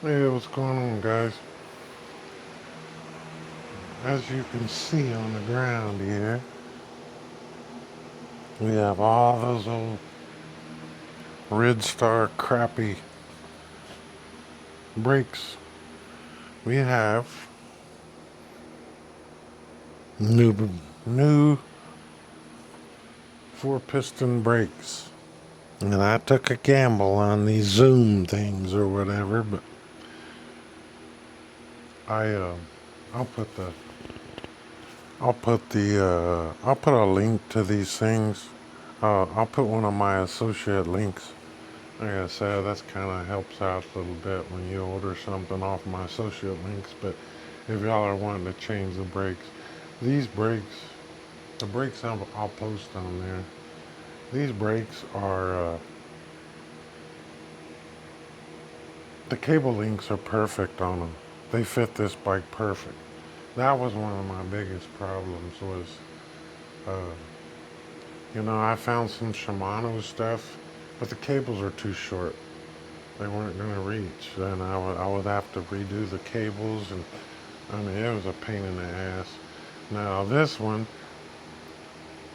Hey, what's going on, guys? As you can see on the ground here, we have all those old Ridstar crappy brakes. We have new, new four-piston brakes. And I took a gamble on these Zoom things or whatever, but I, uh, I'll put the, I'll put a link to these things. I'll put one of my associate links. Like I said, that's kind of helps out a little bit when you order something off my associate links. But if y'all are wanting to change the brakes, these brakes, the brakes I'll post on there. These brakes are, the cable links are perfect on them. They fit this bike perfect. That was one of my biggest problems was, uh, I found some Shimano stuff, but the cables are too short. They weren't going to reach. Then I would have to redo the cables, and I mean, it was a pain in the ass. Now, this one,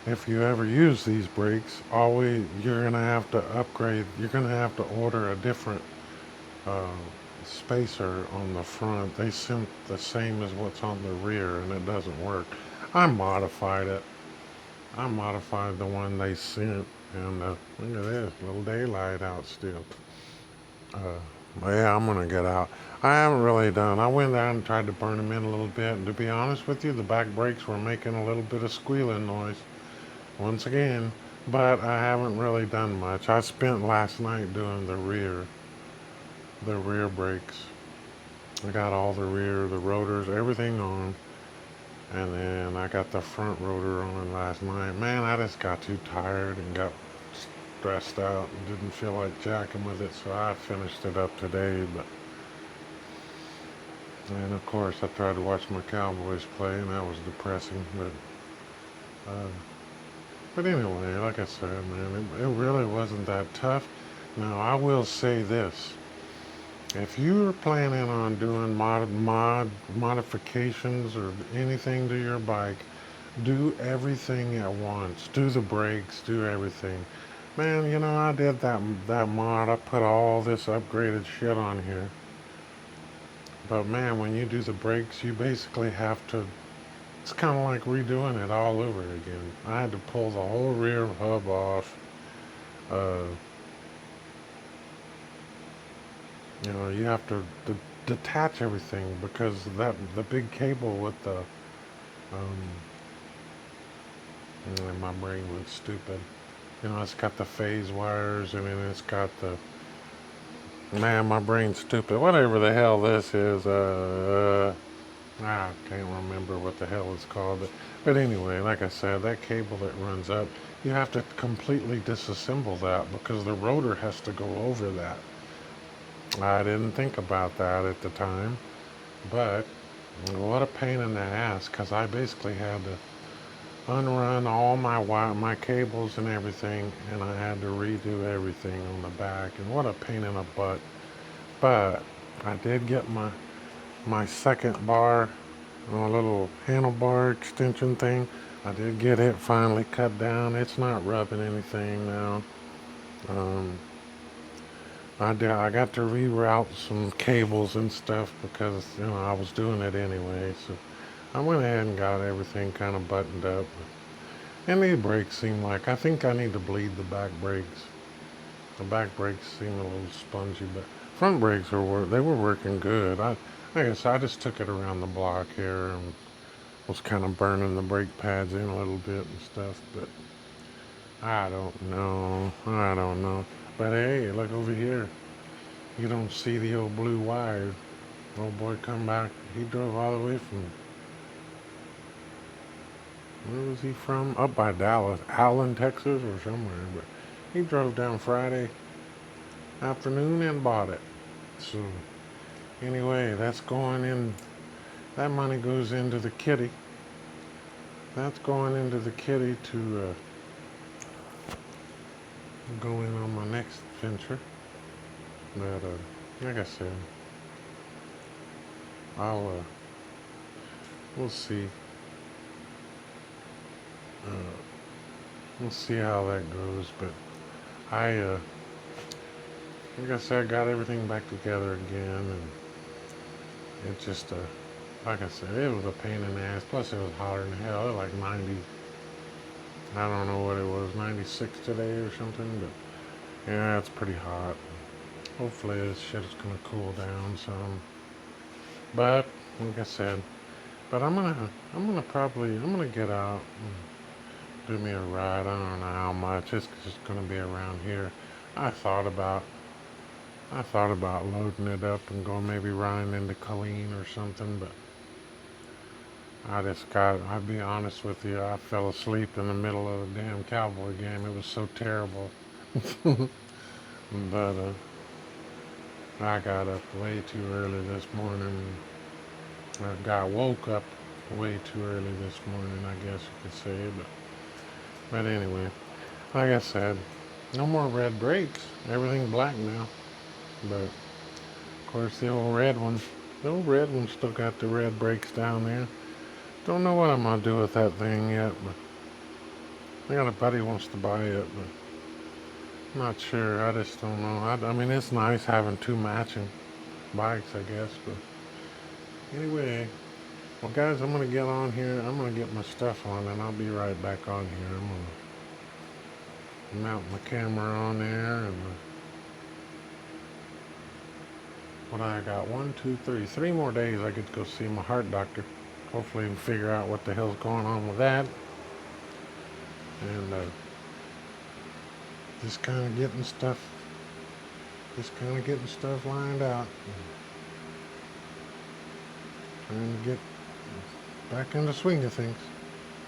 if you ever use these brakes, always you're going to have to upgrade. You're going to have to order a different uh, spacer on the front. They sent the same as what's on the rear, and it doesn't work. I modified it. I modified the one they sent, and look at this, little daylight out still. Uh, yeah, I'm gonna get out. I haven't really done. I went down and tried to burn them in a little bit, and to be honest with you, the back brakes were making a little bit of squealing noise once again. But I haven't really done much. I spent last night doing the rear brakes. I got all the rotors, everything on, and then I got the front rotor on last night. Man, I just got too tired and got stressed out and didn't feel like jacking with it, so I finished it up today. And of course, I tried to watch my Cowboys play, and that was depressing. Uh, but anyway, like I said, man, it really wasn't that tough. Now, I will say this: if you're planning on doing modifications or anything to your bike, do everything at once. Do the brakes, do everything. Man, I did that mod. I put all this upgraded shit on here. But man, when you do the brakes, you basically have to. It's kind of like redoing it all over again. I had to pull the whole rear hub off. Uh, you have to detach everything because the big cable with the my brain went stupid. It's got the phase wires and then it's got the man. My brain's stupid. Whatever the hell this is. I can't remember what the hell it's called. But anyway, like I said, that cable that runs up, you have to completely disassemble that because the rotor has to go over that. I didn't think about that at the time, but what a pain in the ass because I basically had to unrun all my cables and everything, and I had to redo everything on the back, and what a pain in the butt. But I did get my second bar, a little handlebar extension thing. I did get it finally cut down. It's not rubbing anything now. Um, I got to reroute some cables and stuff because I was doing it anyway. So I went ahead and got everything kind of buttoned up. And these brakes seem like I think I need to bleed the back brakes. The back brakes seem a little spongy, but front brakes they were working good. I guess I just took it around the block here and was kind of burning the brake pads in a little bit and stuff. But I don't know. I don't know. But hey, look over here. You don't see the old blue wire. Old boy come back. He drove all the way from where was he from? Up by Dallas, Allen, Texas, or somewhere. But he drove down Friday afternoon and bought it. So anyway, that's going in. That money goes into the kitty. That's going into the kitty to go in on my next venture. But like I said, we'll see. Uh, we'll see how that goes. But I, like I said, I got everything back together again, and it just, like I said, it was a pain in the ass. Plus, it was hotter than hell. It was like 90. I don't know what it was, 96 today or something. But yeah, it's pretty hot. Hopefully, this shit is gonna cool down some. But like I said, but I'm gonna get out and do me a ride. I don't know how much. It's just gonna be around here. I thought about I thought about loading it up and going maybe riding into Colleen or something, but I'll be honest with you, I fell asleep in the middle of the damn Cowboy game. It was so terrible. But I got up way too early this morning. I got woke up way too early this morning, I guess you could say. But anyway, like I said, no more red brakes. Everything black now. But of course, the old red one still got the red brakes down there. Don't know what I'm gonna do with that thing yet, but I got a buddy who wants to buy it, but I'm not sure. I just don't know. I mean, it's nice having two matching bikes, I guess. But anyway, well, guys, I'm gonna get on here. I'm gonna get my stuff on, and I'll be right back on here. I'm gonna mount my camera on there, and what I got? 1, 2, 3, 3 more days. I get to go see my heart doctor. Hopefully, figure out what the hell's going on with that, and just kind of getting stuff lined out, trying to get back in the swing of things.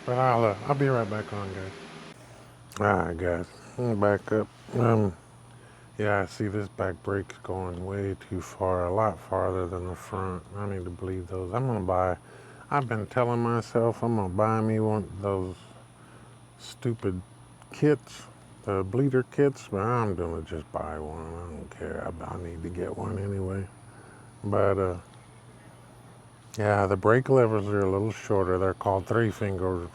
But I'll be right back on, guys. All right, guys, I'm back up. Yeah, I see this back brake's going way too far, a lot farther than the front. I need to bleed those. I've been telling myself I'm gonna buy me one of those stupid kits, the bleeder kits, but I'm gonna just buy one. I don't care. I need to get one anyway. But yeah, the brake levers are a little shorter. They're called three finger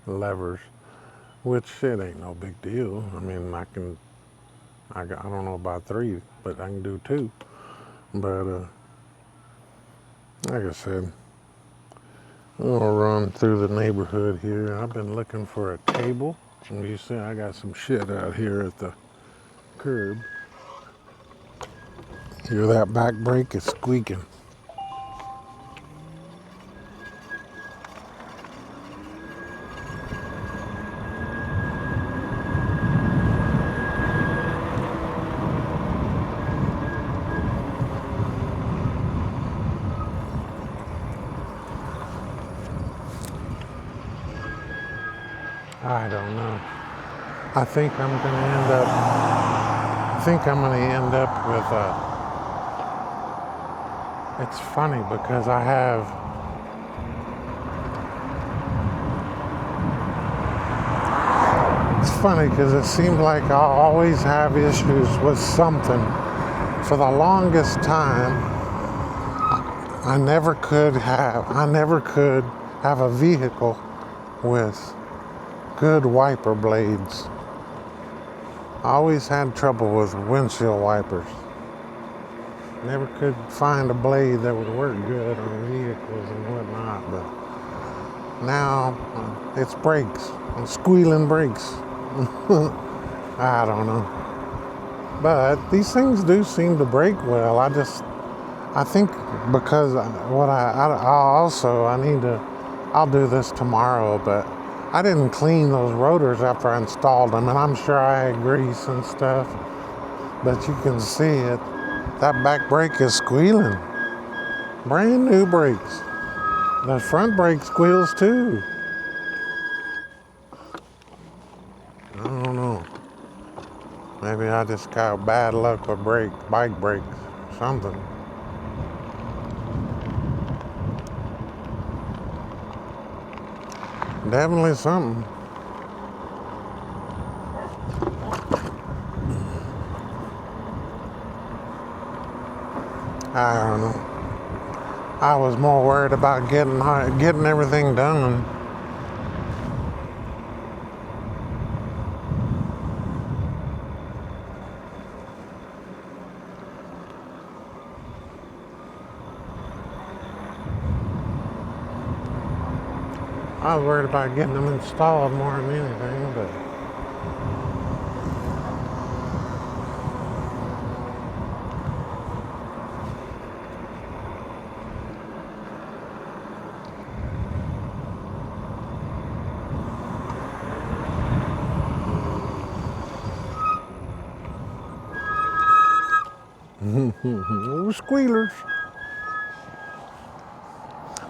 levers, which it ain't no big deal. I mean, I don't know about three, but I can do two. But like I said, I'll run through the neighborhood here. I've been looking for a table. And you see, I got some shit out here at the curb. Hear that back brake is squeaking. I don't know. I think I'm gonna end up with it's funny because it's funny because it seems like I always have issues with something. For the longest time, I never could have a vehicle with good wiper blades. I always had trouble with windshield wipers. Never could find a blade that would work good on vehicles and whatnot, but now it's brakes, squealing brakes. I don't know. But these things do seem to brake well. I think because I'll do this tomorrow, but I didn't clean those rotors after I installed them, and I'm sure I had grease and stuff, but you can see it. That back brake is squealing. Brand new brakes. The front brake squeals too. I don't know. Maybe I just got bad luck with bike brakes, something. Definitely something. I don't know. I was more worried about getting everything done. I was worried about getting them installed more than anything, but squealers.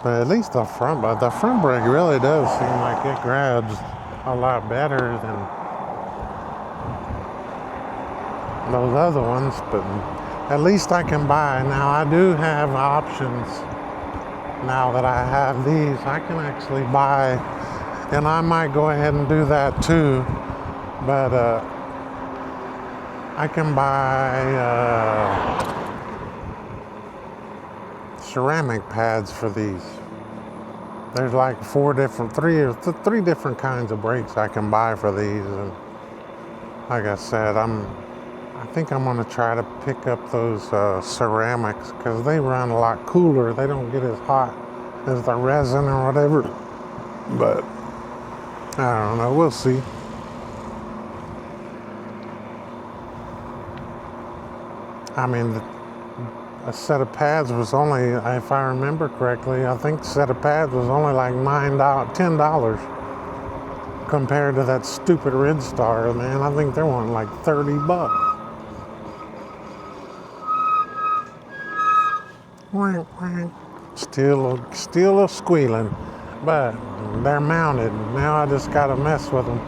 But at least the front brake really does seem like it grabs a lot better than those other ones. But at least I can buy. Now I do have options. Now that I have these, I can actually buy, and I might go ahead and do that too. But I can buy ceramic pads for these. There's like three different kinds of brakes I can buy for these, and like I said, I think I'm gonna try to pick up those ceramics because they run a lot cooler. They don't get as hot as the resin or whatever. But I don't know. We'll see. I mean, a set of pads was only, if I remember correctly, I think the set of pads was only like $10 compared to that stupid Ridstar, man. I think they're wanting like $30. Still a squealing, but they're mounted. Now I just gotta mess with them.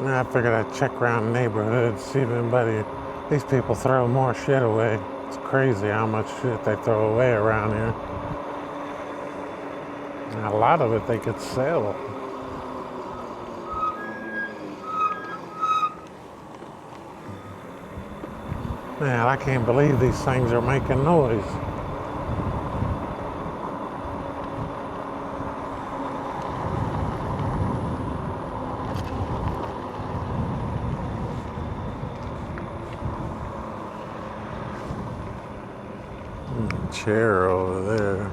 I figured I'd check around the neighborhood, see if these people throw more shit away. It's crazy how much shit they throw away around here. And a lot of it they could sell. Man, I can't believe these things are making noise. Chair over there.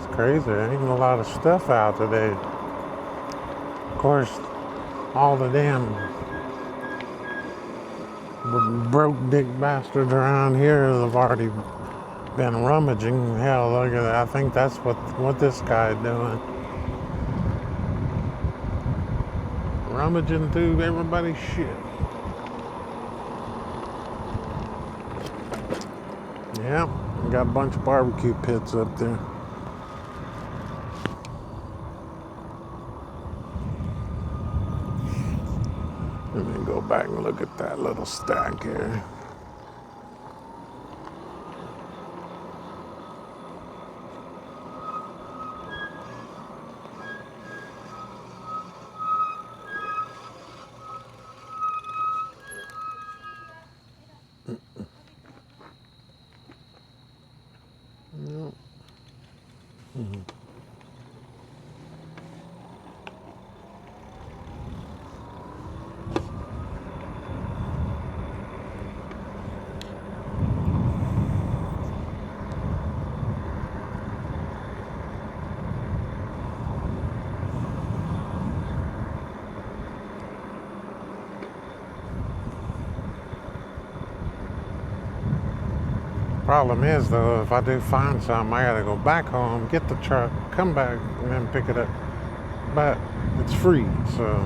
That's crazy. There ain't a lot of stuff out today. Of course, all the damn broke dick bastards around here have already been rummaging. Hell, look at that. I think that's what this guy's doing. Rummaging through everybody's shit. Yeah, we got a bunch of barbecue pits up there. Let me go back and look at that little stack here. Yep. Problem is, though, if I do find something, I gotta go back home, get the truck, come back, and then pick it up. But it's free, so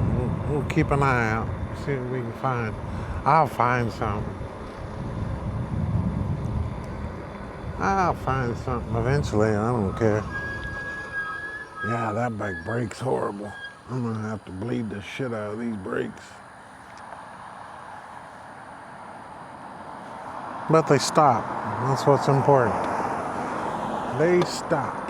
we'll keep an eye out, see what we can find. I'll find something. I'll find something eventually. I don't care. Yeah, that bike brake's horrible. I'm gonna have to bleed the shit out of these brakes. But they stop. That's what's important. They stop.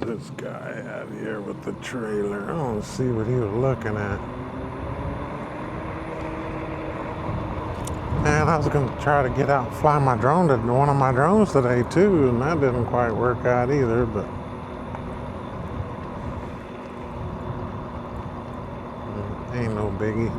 This guy out here with the trailer. I want to see what he was looking at. Man, I was going to try to get out and fly my drone to one of my drones today too, and that didn't quite work out either, but ain't no biggie.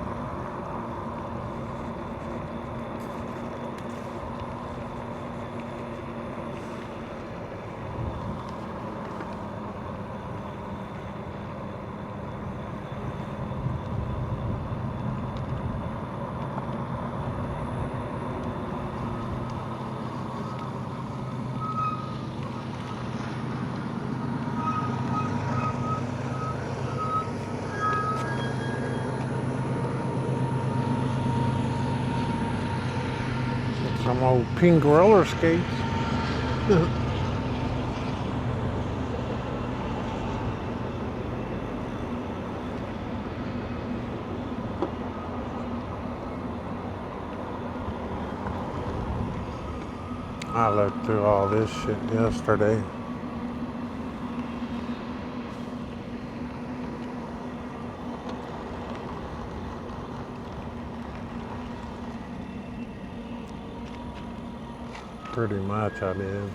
Some old pink roller skates. I looked through all this shit yesterday. Pretty much I did.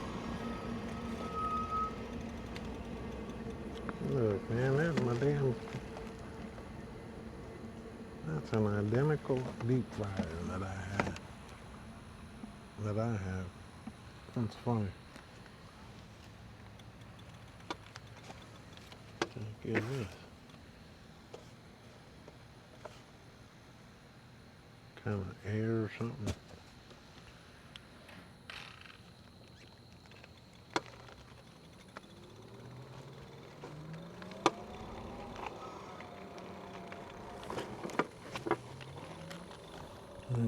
Look, man, that's my damn... That's an identical deep fryer that I had. That's funny. Look at this. Kind of air or something.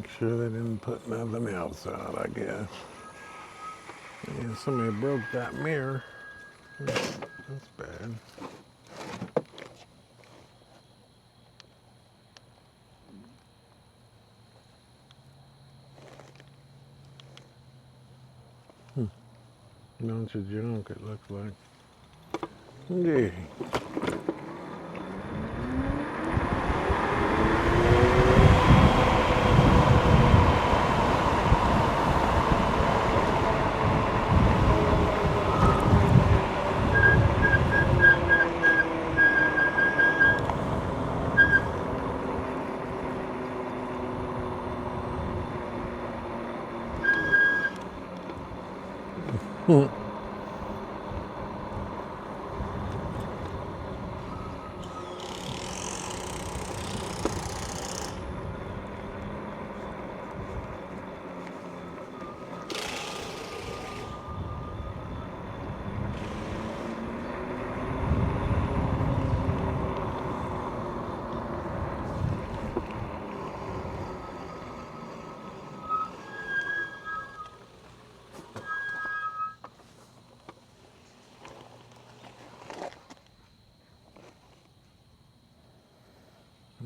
Make sure they didn't put nothing else out, I guess. And somebody broke that mirror. That's bad. Bunch of junk, it looks like. Yeah.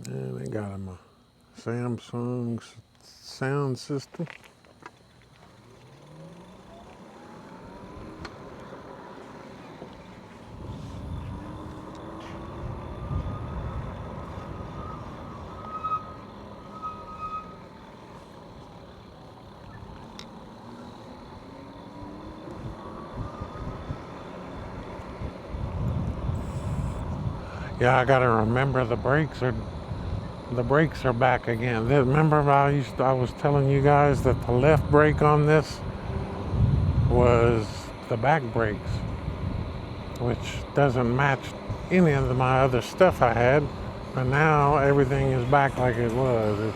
And they got him a Samsung sound system. Yeah, I gotta remember the brakes are back again. Remember I was telling you guys that the left brake on this was the back brakes, which doesn't match any of my other stuff I had. But now everything is back like it was.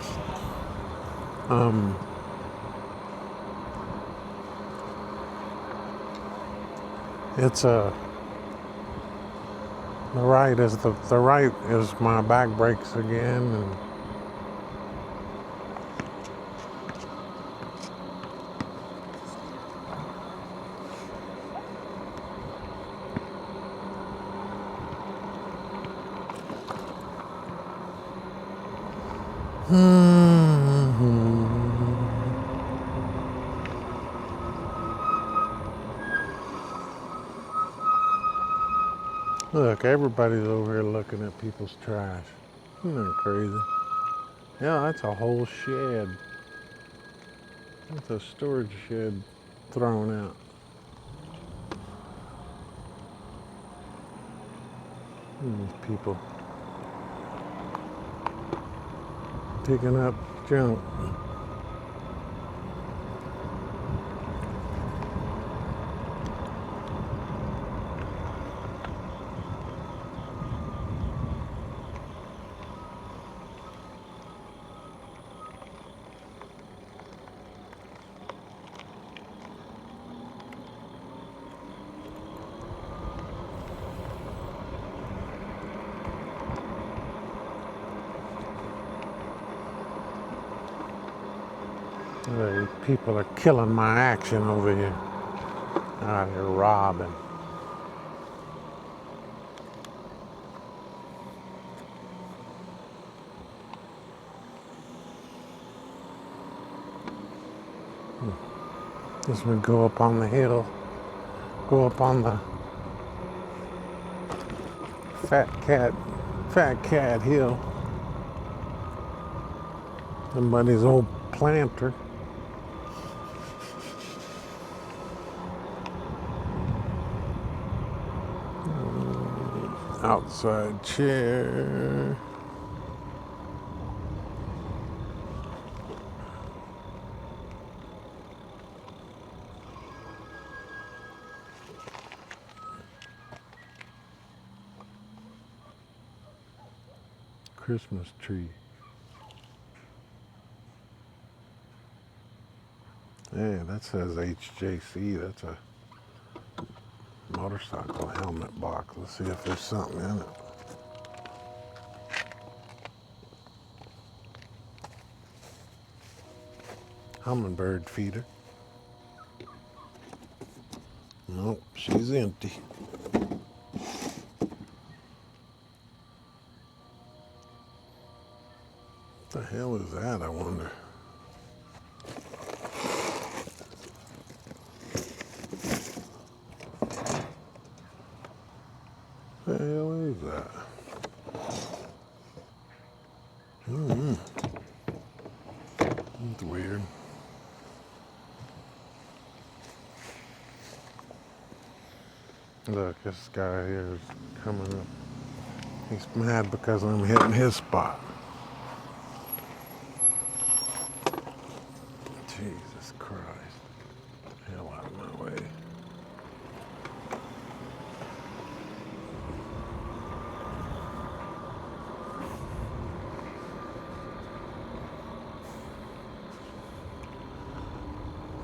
It's the right is my back brakes again, and look, everybody's over here looking at people's trash. Isn't that crazy? Yeah, that's a whole shed. That's a storage shed thrown out. These people picking up junk. People are killing my action over here. Out here robbing. This would go up on the hill. Go up on the Fat Cat Hill. Somebody's old planter. Outside chair. Christmas tree. Yeah, that says HJC. That's a motorcycle helmet box. Let's see if there's something in it. hummingbird feeder. Nope, she's empty. What the hell is that, I wonder? What the hell is that? That's weird. Look, this guy here is coming up. He's mad because I'm hitting his spot. Jesus Christ. Hell out of my way.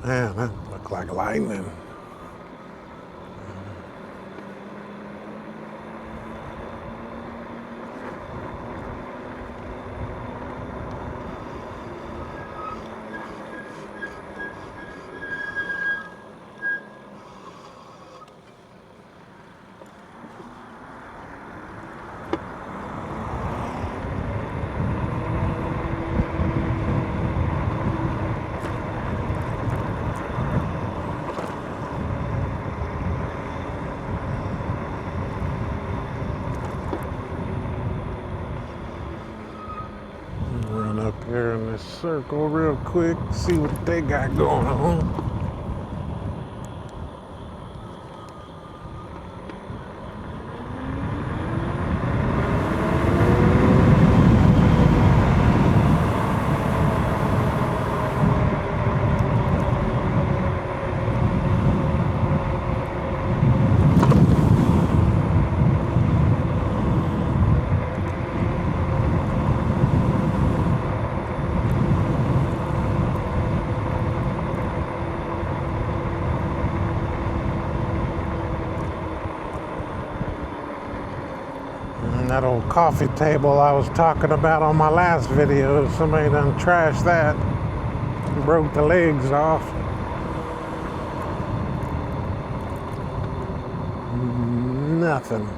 Man, that looked like lightning. Run up here in this circle real quick, see what they got going on. And that old coffee table I was talking about on my last video, somebody done trashed that, broke the legs off. Nothing.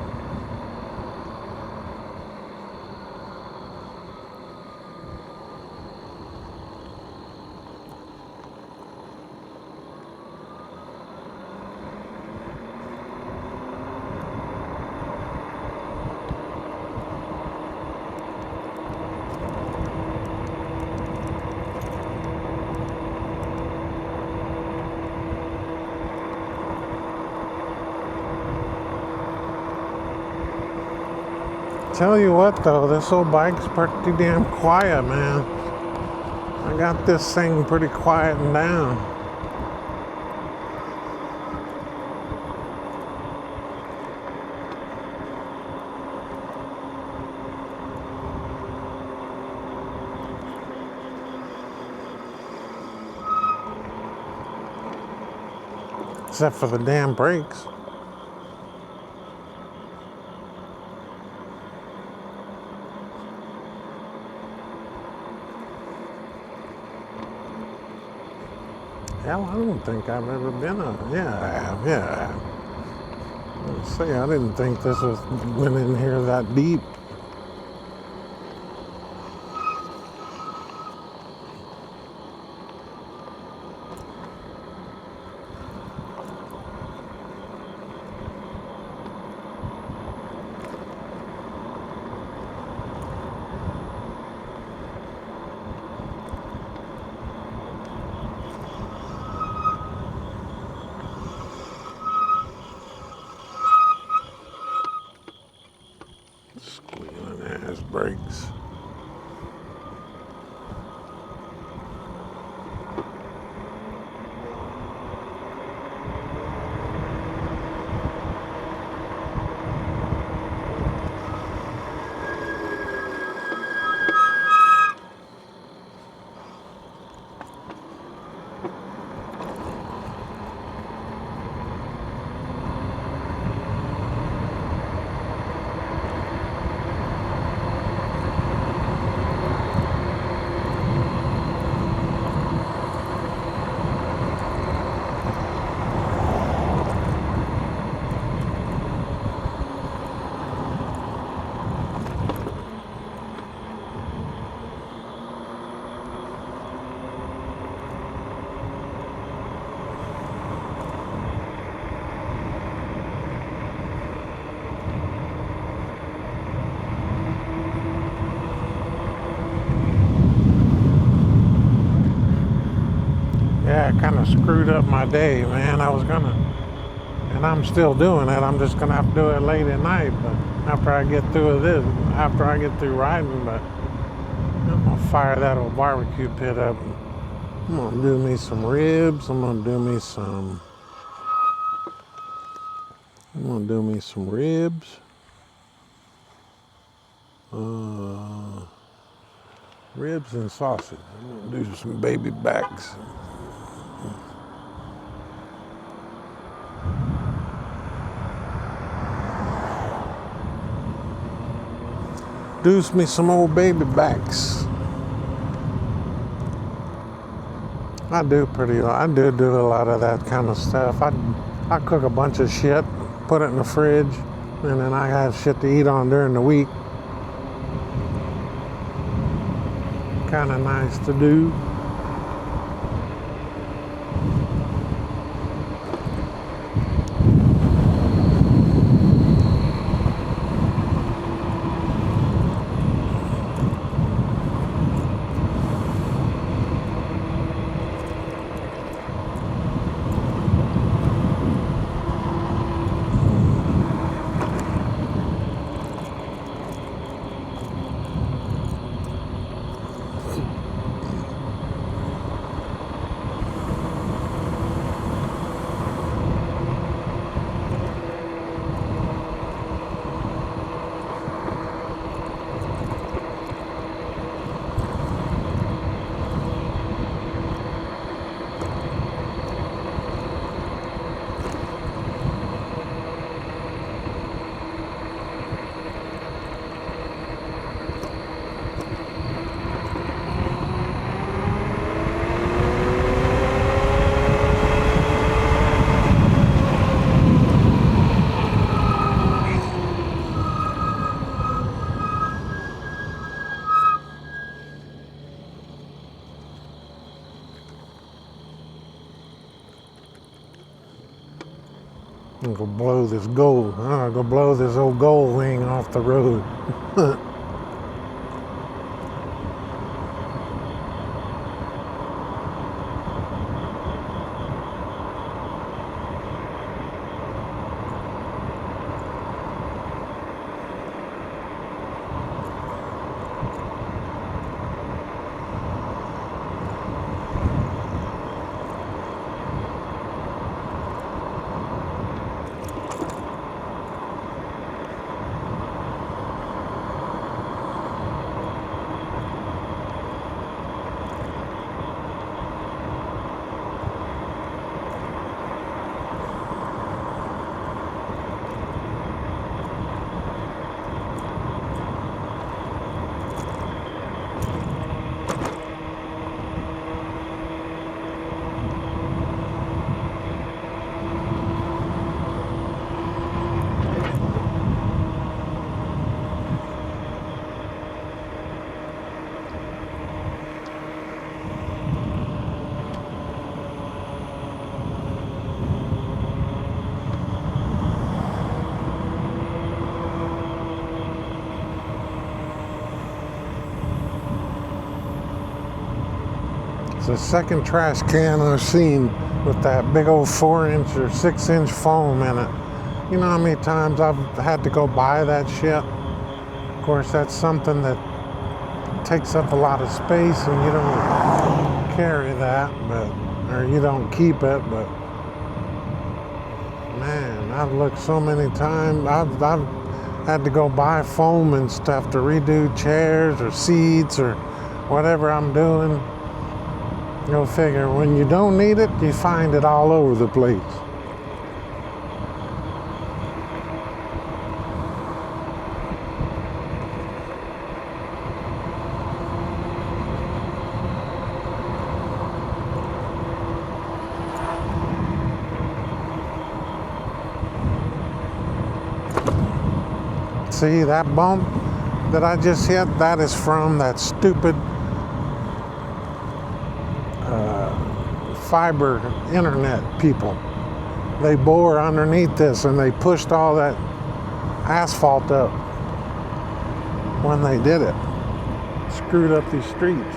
Tell you what though, this old bike's pretty damn quiet, man. I got this thing pretty quieting down. Except for the damn brakes. Hell, I don't think I've ever been yeah, I have, yeah, I have. Let's see, I didn't think this went in here that deep. Squealing ass brakes. kind of screwed up my day, man. I was gonna, and I'm still doing it. I'm just gonna have to do it late at night, but after I get through this, after I get through riding, but I'm gonna fire that old barbecue pit up. I'm gonna do me some ribs. I'm gonna do me some ribs. Ribs and sausage. I'm gonna do some baby backs. Do me some old baby backs. I do a lot of that kind of stuff. I cook a bunch of shit, put it in the fridge, and then I have shit to eat on during the week. Kind of nice to do. I'm gonna blow this gold. I'm gonna go blow this old gold wing off the road. It's the second trash can I've seen with that big old 4-inch or 6-inch foam in it. You know how many times I've had to go buy that shit? Of course, that's something that takes up a lot of space and you don't carry that, or you don't keep it, but man, I've looked so many times. I've had to go buy foam and stuff to redo chairs or seats or whatever I'm doing. Go figure, when you don't need it, you find it all over the place. See that bump that I just hit? That is from that stupid fiber internet people. They bore underneath this and they pushed all that asphalt up when they did it. Screwed up these streets.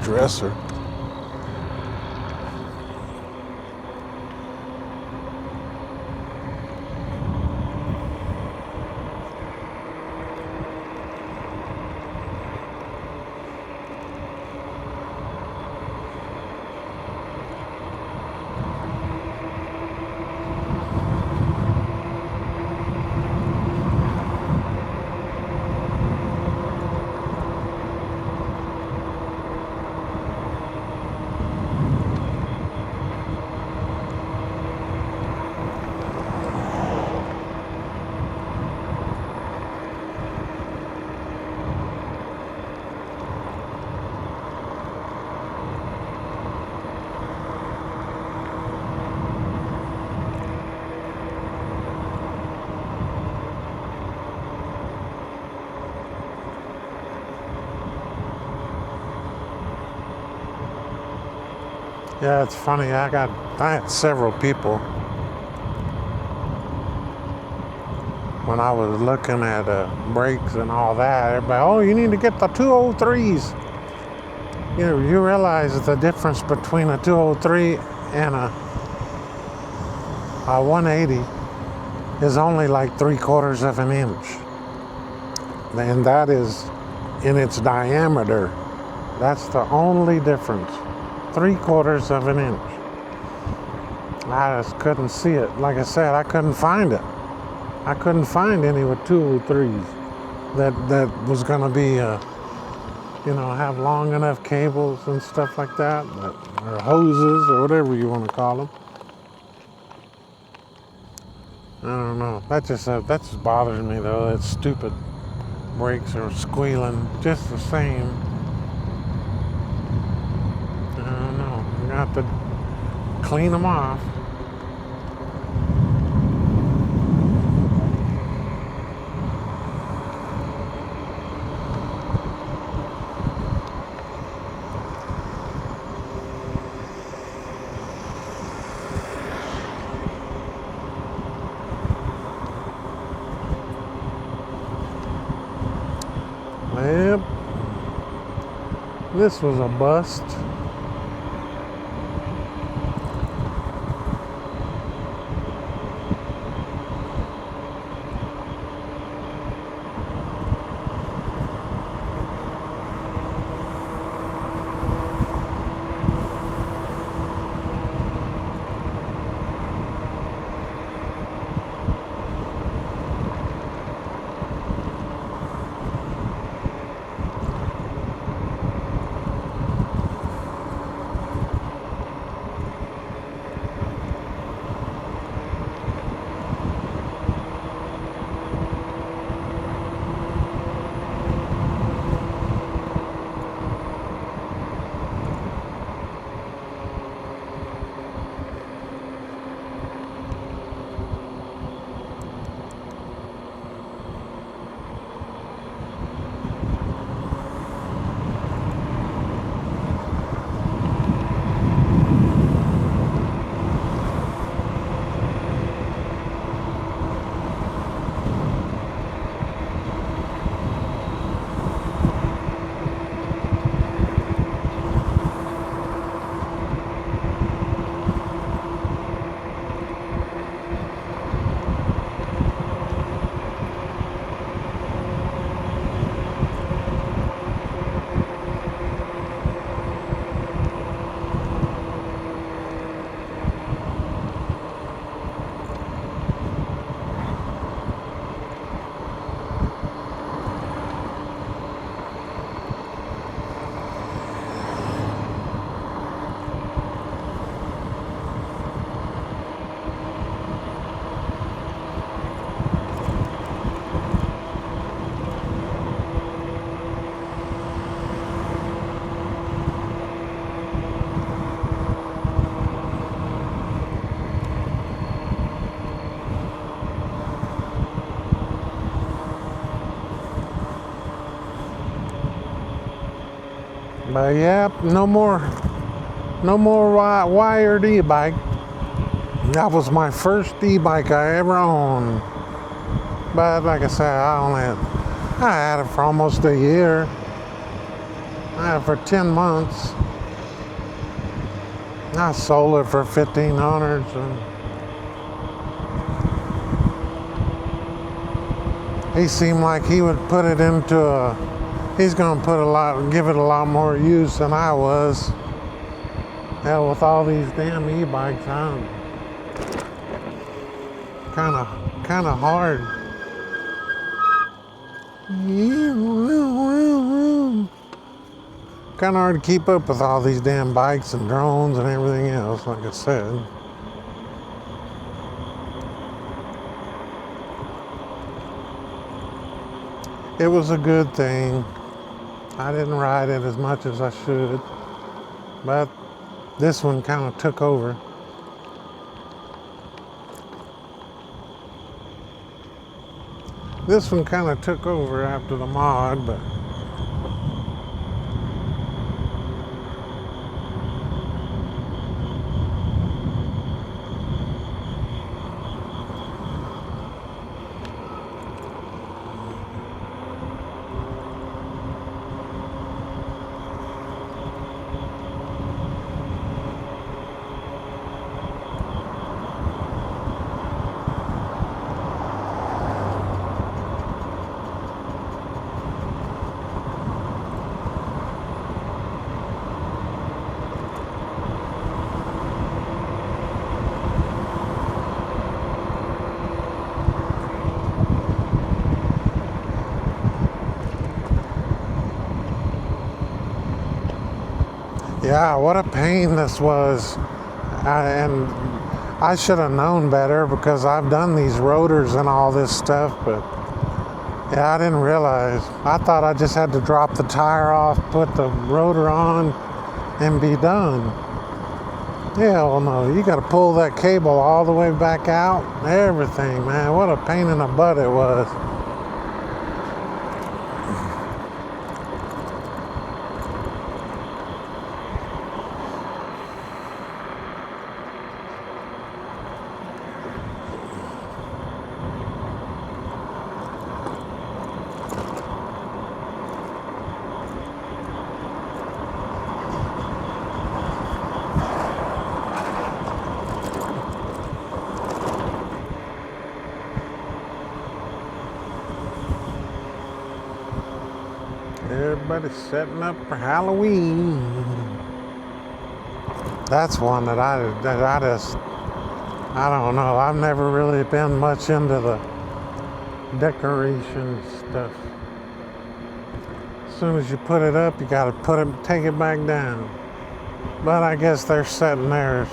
dresser. Yeah, it's funny. I had several people when I was looking at brakes and all that. Everybody, oh, you need to get the 203s. You know, you realize the difference between a 203 and a 180 is only like 3/4 of an inch, and that is in its diameter. That's the only difference. 3/4 of an inch. I just couldn't see it. Like I said, I couldn't find it. I couldn't find any with 203s that was going to be, have long enough cables and stuff like that, or hoses or whatever you want to call them. I don't know. That just bothers me though. That stupid brakes are squealing just the same. I don't know. I'm gonna have to clean them off. Yep. This was a bust. But yeah, no more wired e-bike. That was my first e-bike I ever owned. But like I said, I had it for almost a year. For 10 months. I sold it for $1,500. So. He seemed like he would put it into a. He's going to give it a lot more use than I was. Hell, with all these damn e-bikes, I'm kind of hard. Kind of hard to keep up with all these damn bikes and drones and everything else, like I said. It was a good thing. I didn't ride it as much as I should, but this one kind of took over. This one kind of took over after the mod, but yeah, what a pain this was. And I should have known better because I've done these rotors and all this stuff, but yeah, I didn't realize. I thought I just had to drop the tire off, put the rotor on, and be done. Hell no, you got to pull that cable all the way back out. Everything, man. What a pain in the butt it was. Everybody's setting up for Halloween. That's one that I don't know. I've never really been much into the decoration stuff. As soon as you put it up, you gotta take it back down. But I guess they're setting theirs.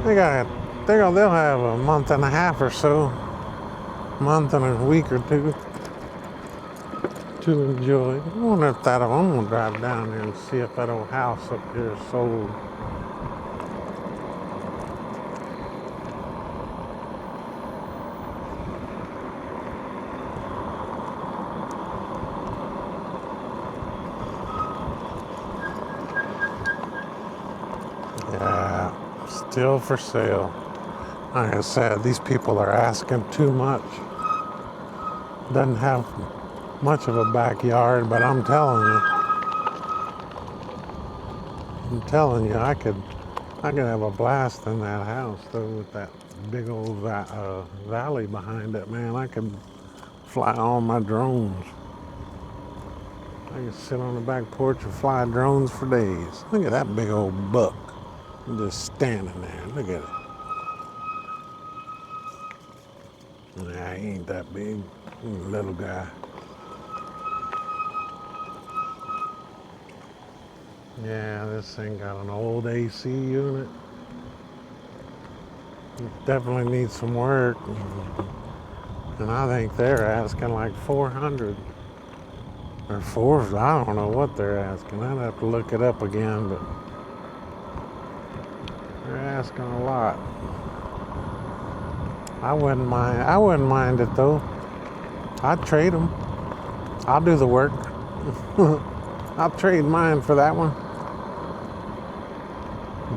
They'll have a month and a half or so, month and a week or two to enjoy. I wonder if I'm gonna drive down there and see if that old house up here is sold. Yeah, still for sale. Like I said, these people are asking too much. Doesn't have much of a backyard, but I'm telling you, I could have a blast in that house though, with that big old valley behind it, man. I could fly all my drones. I could sit on the back porch and fly drones for days. Look at that big old buck just standing there. Look at it. Nah, he ain't that big. He's a little guy. Yeah, this thing got an old AC unit. It definitely needs some work. And I think they're asking like 400 or 4. I don't know what they're asking. I'd have to look it up again, but they're asking a lot. I wouldn't mind it though. I'd trade them. I'll do the work. I'll trade mine for that one.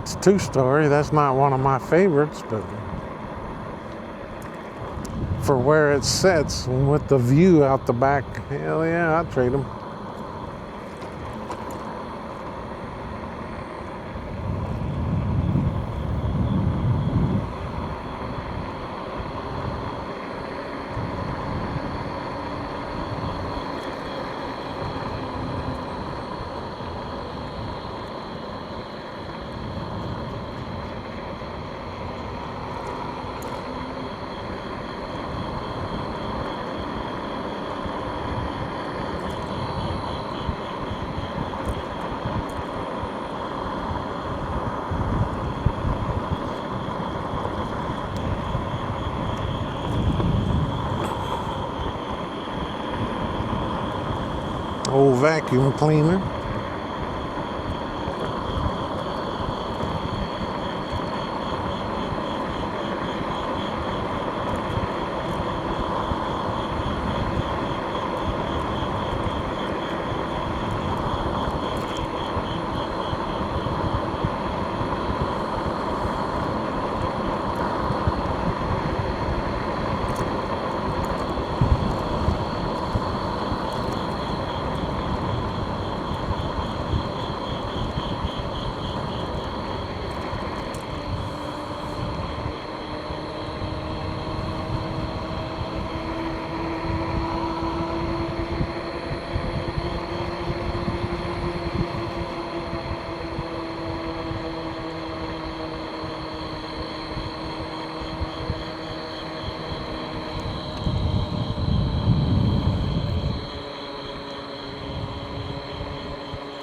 It's a 2-story. That's not one of my favorites, but for where it sits and with the view out the back, hell yeah, I'll trade them. old vacuum cleaner.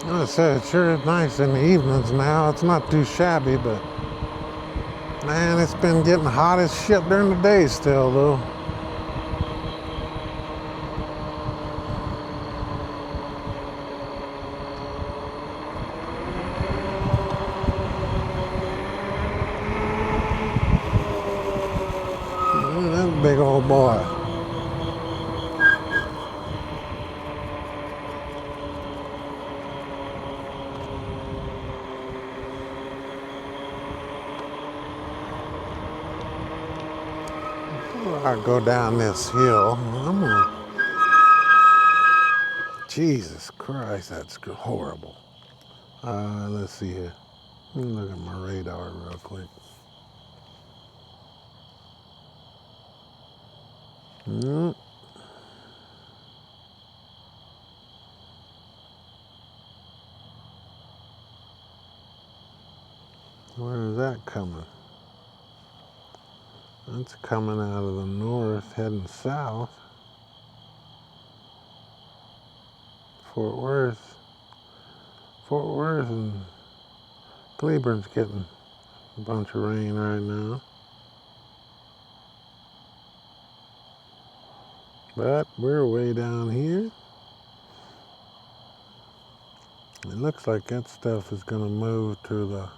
Like I said, it sure is nice in the evenings now. It's not too shabby, but man, it's been getting hot as shit during the day still, though. That big old boy. I go down this hill. Jesus Christ, that's horrible. Let's see here. Let me look at my radar real quick. Where is that coming? That's coming out of the north, heading south. Fort Worth and Cleburne's getting a bunch of rain right now. But we're way down here. It looks like that stuff is going to move to the...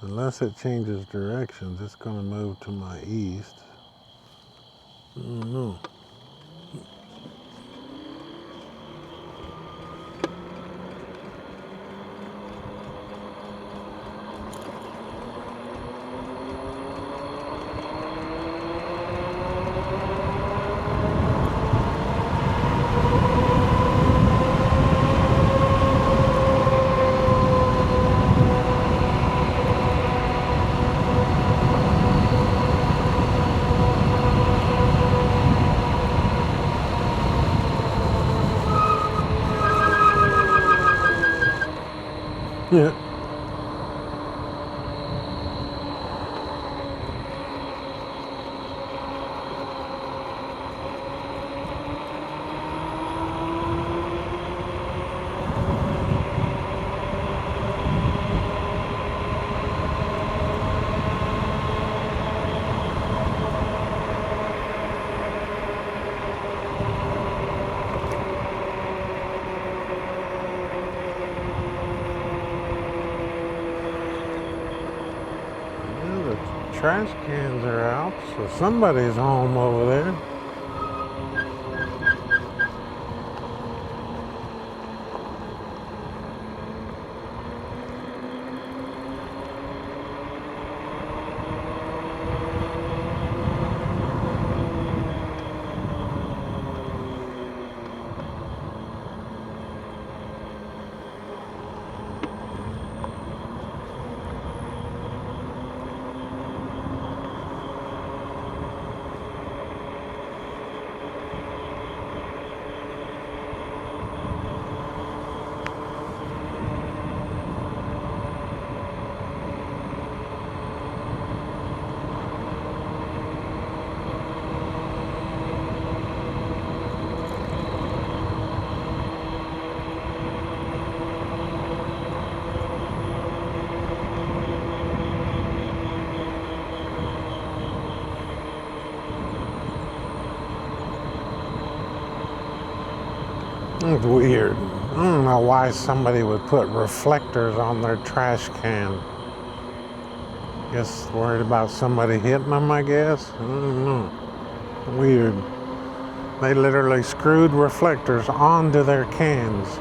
Unless it changes directions, it's going to move to my east. I don't know. Yeah. Trash cans are out, so somebody's home over there. It's weird. I don't know why somebody would put reflectors on their trash can. Guess worried about somebody hitting them, I guess. I don't know. Weird. They literally screwed reflectors onto their cans.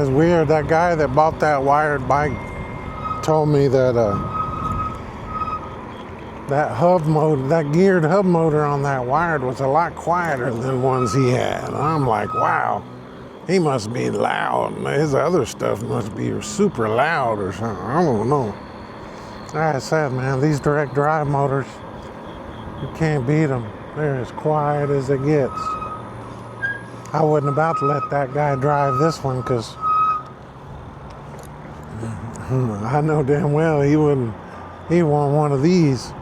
It's weird. That guy that bought that wired bike told me that that geared hub motor on that wired was a lot quieter than ones he had. And I'm like, wow, he must be loud. His other stuff must be super loud or something. I don't know. Like I said, man, these direct drive motors, you can't beat them. They're as quiet as it gets. I wasn't about to let that guy drive this one because I know damn well he wouldn't want one of these.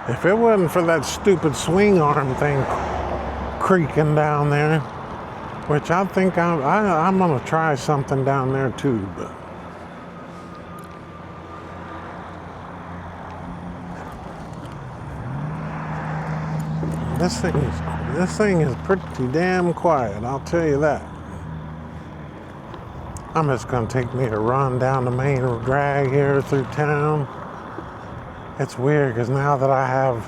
If it wasn't for that stupid swing arm thing creaking down there, which I think I'm gonna try something down there too, but this thing is pretty damn quiet, I'll tell you that. I'm just gonna take me a run down the main drag here through town. It's weird because now that I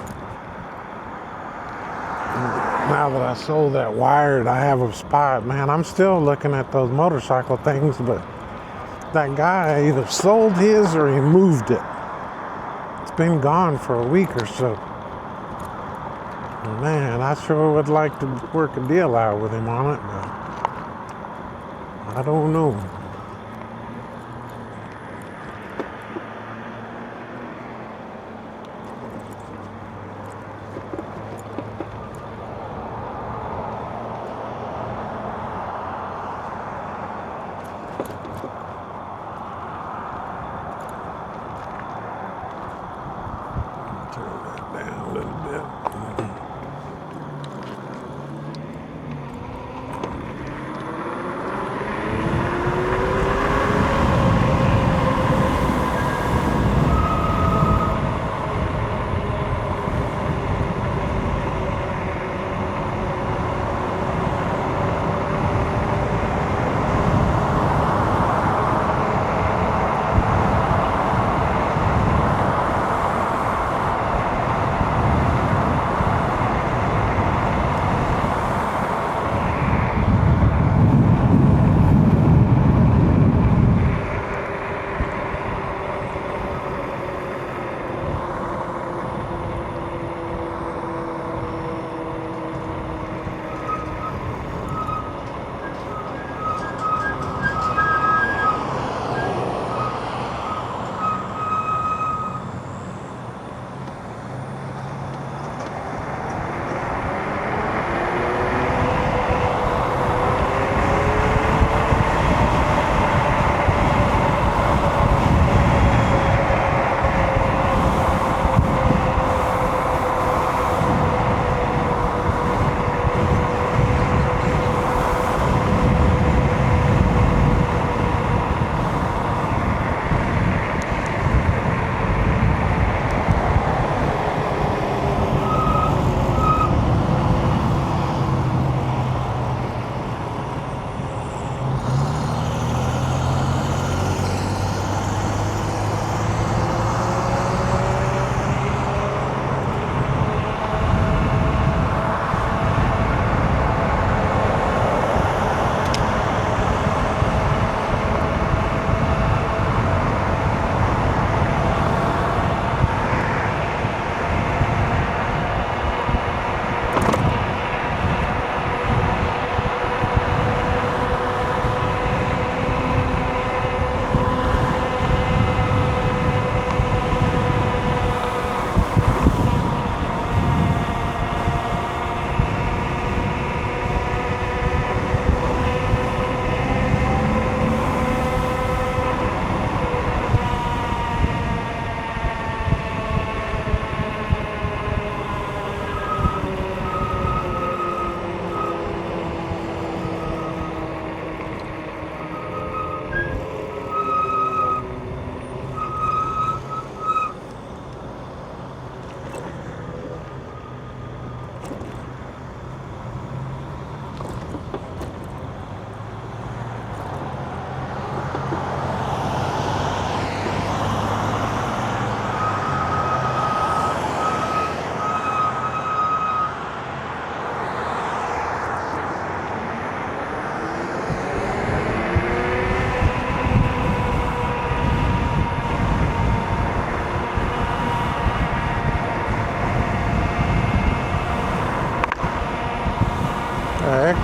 sold that wired, I have a spot. Man, I'm still looking at those motorcycle things, but that guy either sold his or he moved it. It's been gone for a week or so. Man, I sure would like to work a deal out with him on it, but I don't know. Turn that down a little bit.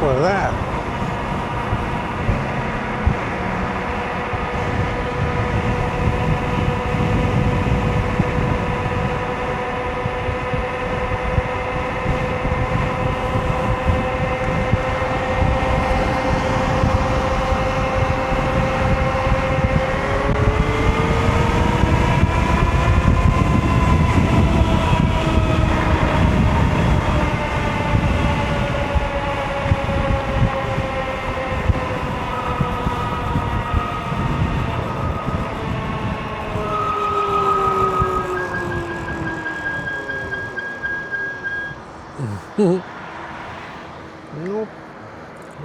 with that. Nope,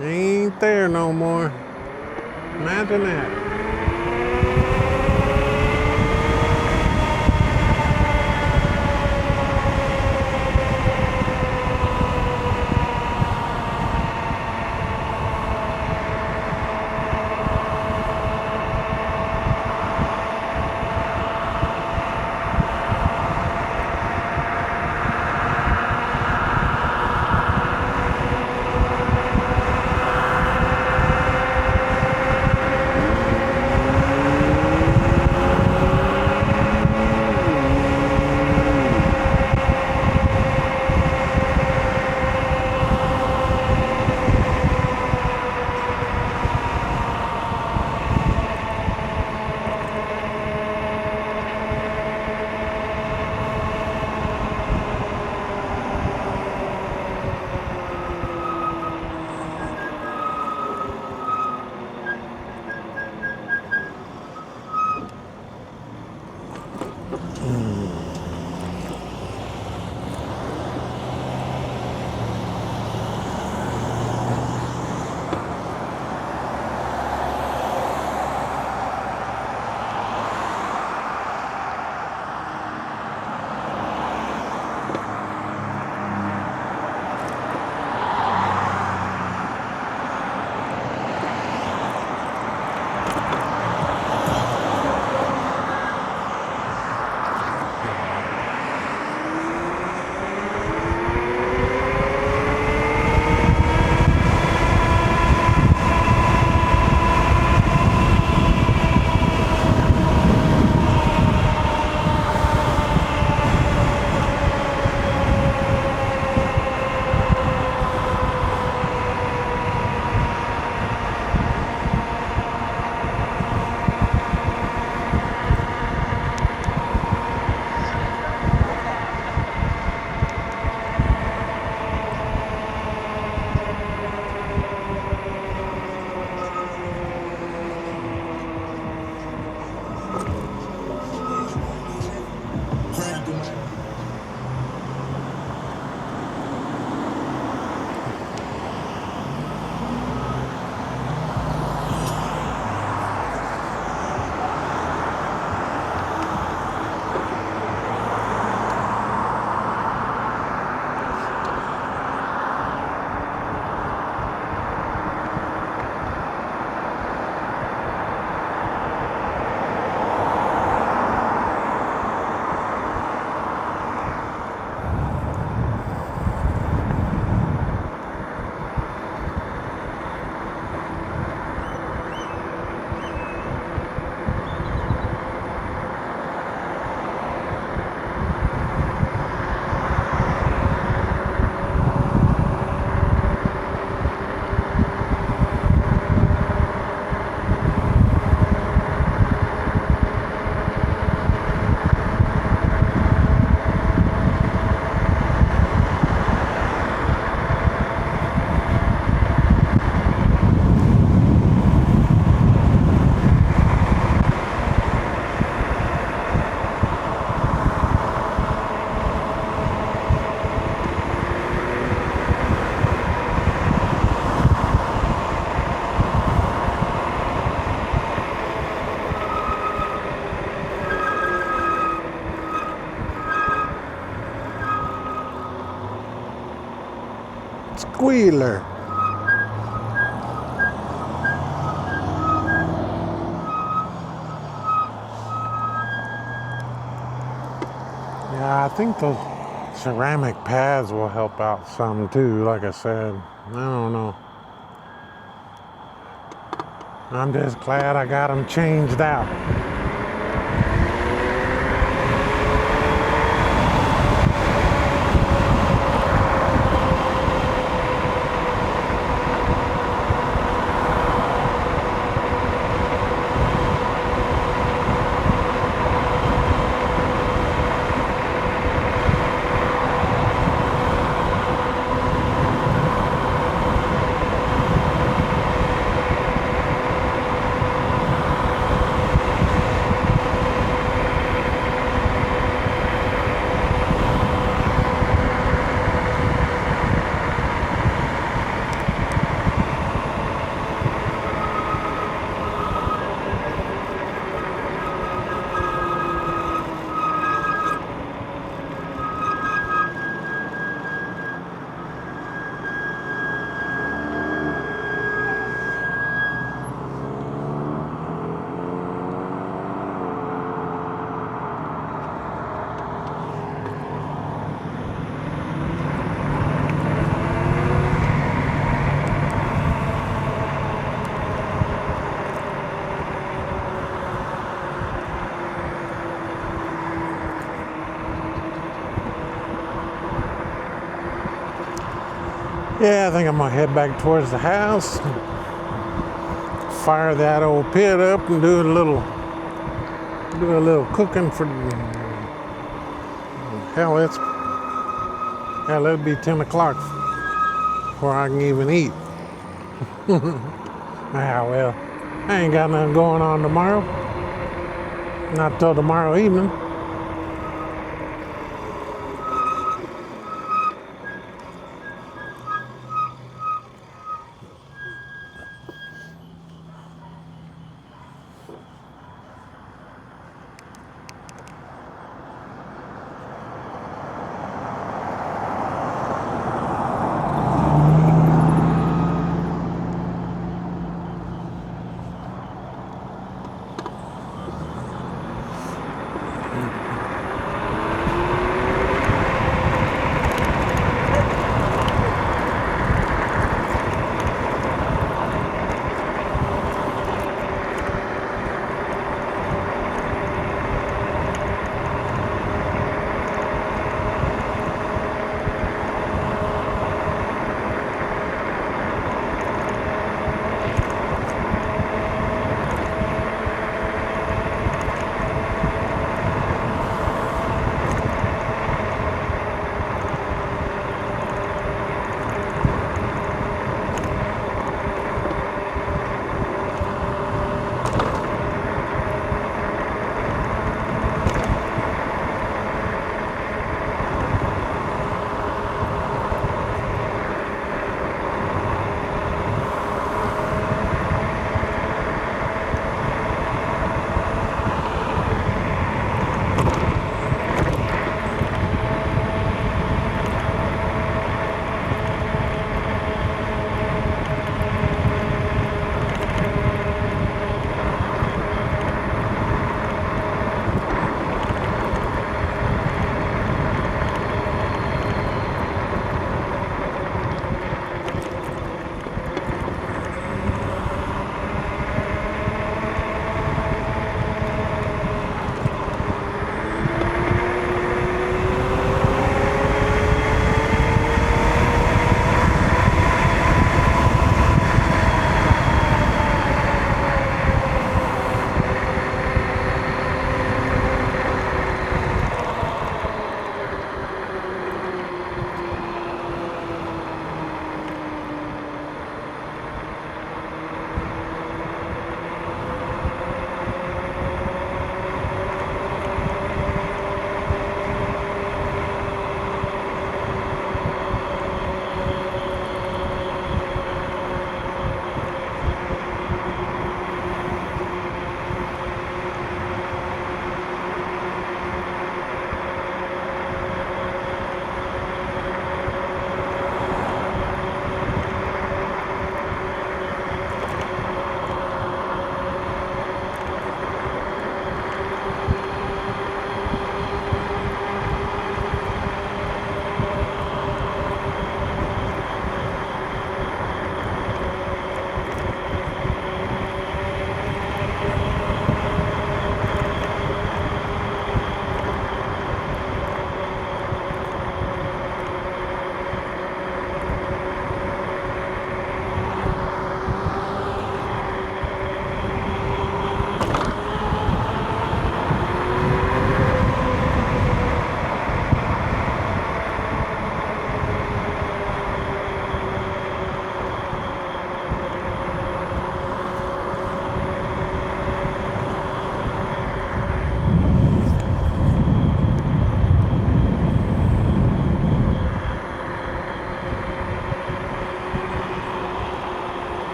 ain't there no more. Imagine that. Squealer. Yeah, I think those ceramic pads will help out some too, like I said. I don't know. I'm just glad I got them changed out. Yeah, I think I'm gonna head back towards the house, fire that old pit up, and do a little cooking for. It'll be 10 o'clock before I can even eat. Ah, well, I ain't got nothing going on tomorrow. Not till tomorrow evening.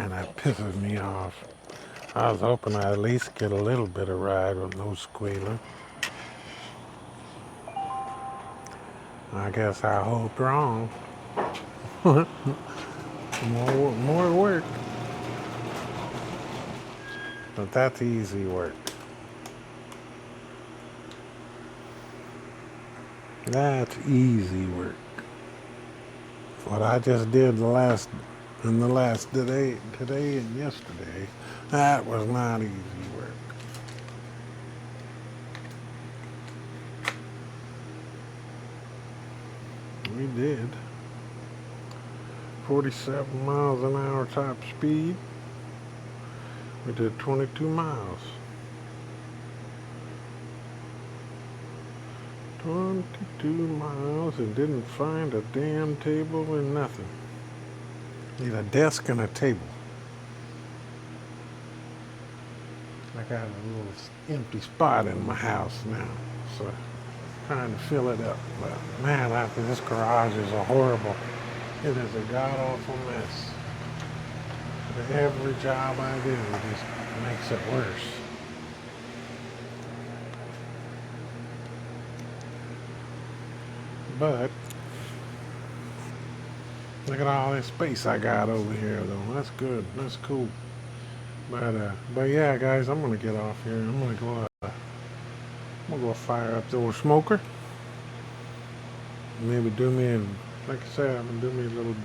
Man, that pisses me off. I was hoping I'd at least get a little bit of ride with no squealing. I guess I hoped wrong. More work. But that's easy work. That's easy work. What I just did the last today and yesterday, that was not easy work. We did 47 miles an hour top speed. We did 22 miles. 22 miles and didn't find a damn table and nothing. Need a desk and a table. I got a little empty spot in my house now, so trying to fill it up. But man, this garage is a horrible. It is a god-awful mess. Every job I do just makes it worse. But look at all this space I got over here, though. That's good. That's cool. But yeah, guys, I'm gonna get off here. I'm gonna go fire up the old smoker. Maybe like I said, I'm gonna do me a little